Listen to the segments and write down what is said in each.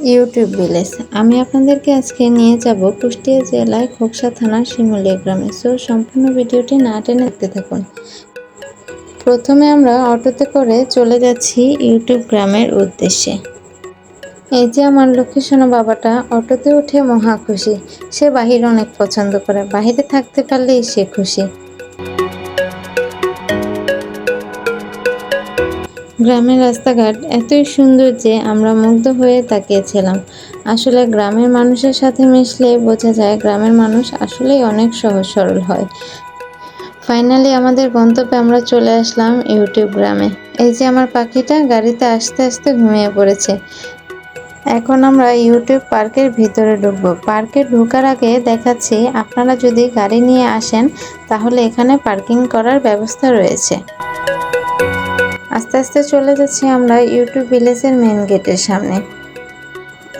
YouTube village. আমি আপনাদেরকে আজকে নিয়ে যাব কুষ্টিয়া জেলায় খোকসা থানার শিমুলিয়া গ্রামে। সো সম্পূর্ণ ভিডিওটি না টেনে দেখতে থাকুন। প্রথমে আমরা অটোতে করে চলে যাচ্ছি ইউটিউব গ্রামের উদ্দেশ্যে। এই যে আমার লক্ষ্মীসোনা বাবাটা অটোতে উঠে মহা খুশি। সে বাহির অনেক পছন্দ করে, বাহিরে থাকতে পারলেই সে খুশি। গ্রামের রাস্তাঘাট এতই সুন্দর যে আমরা মুগ্ধ হয়ে তাকিয়েছিলাম। আসলে গ্রামের মানুষের সাথে মিশলে বোঝা যায় গ্রামের মানুষ আসলেই অনেক সহজ সরল হয়। ফাইনালি আমাদের গন্তব্যে আমরা চলে আসলাম ইউটিউব গ্রামে। এই যে আমার পাখিটা গাড়িতে আস্তে আস্তে ঘুমিয়ে পড়েছে। এখন আমরা ইউটিউব পার্কের ভিতরে ঢুকবো। পার্কে ঢোকার আগে দেখাচ্ছি, আপনারা যদি গাড়ি নিয়ে আসেন তাহলে এখানে পার্কিং করার ব্যবস্থা রয়েছে। আস্তে আস্তে চলে যাচ্ছি আমরা ইউটিউব ভিলেজের মেন গেটের সামনে।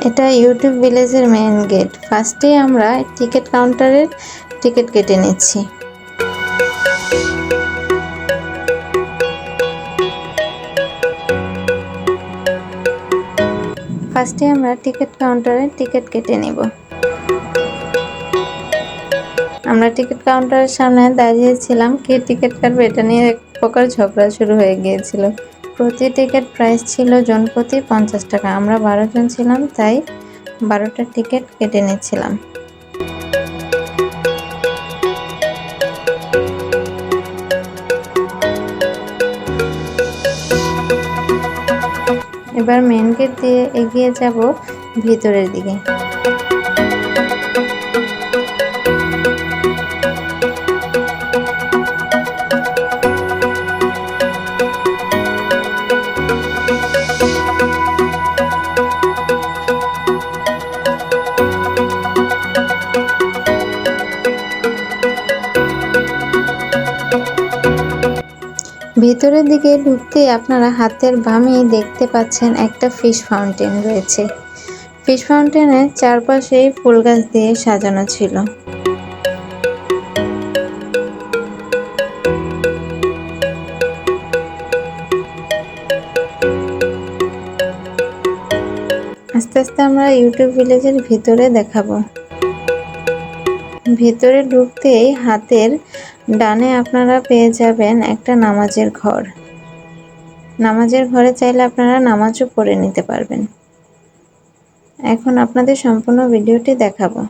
এটা ইউটিউব ভিলেজের মেন গেট। ফার্স্টেই আমরা টিকিট কাউন্টারের টিকিট কেটে নিচ্ছি। ফার্স্টে আমরা টিকিট কাউন্টারে টিকিট কেটে নেব। আমরা টিকিট কাউন্টারের সামনে দাঁড়িয়েছিলাম, কে টিকিট কাটবে এটা নিয়ে এক প্রকার ঝগড়া শুরু হয়ে গিয়েছিল। প্রতি টিকিট প্রাইস ছিল জনপ্রতি 50 টাকা। আমরা 12 জন ছিলাম, তাই 12টা টিকিট কেটে নিচ্ছিলাম। এবার মেন গেট দিয়ে এগিয়ে যাব ভিতরের দিকে। ভিতরের দিকে ঢুকতেই আপনারা হাতের বামেই দেখতে পাচ্ছেন একটা ফিশ ফাউন্টেন রয়েছে। ফিশ ফাউন্টেনের চারপাশেই ফুল গাছ দিয়ে সাজানো ছিল। আস্তে আস্তে আমরা ইউটিউব ভিলেজের ভিতরে দেখাবো। ভিতরে ঢুকতেই হাতের ডানে আপনারা পেয়ে যাবেন একটা নামাজের ঘর। নামাজের ঘরে চাইলে আপনারা নামাজও পড়ে নিতে পারবেন। এখন আপনাদের সম্পূর্ণ ভিডিওটি দেখাবো।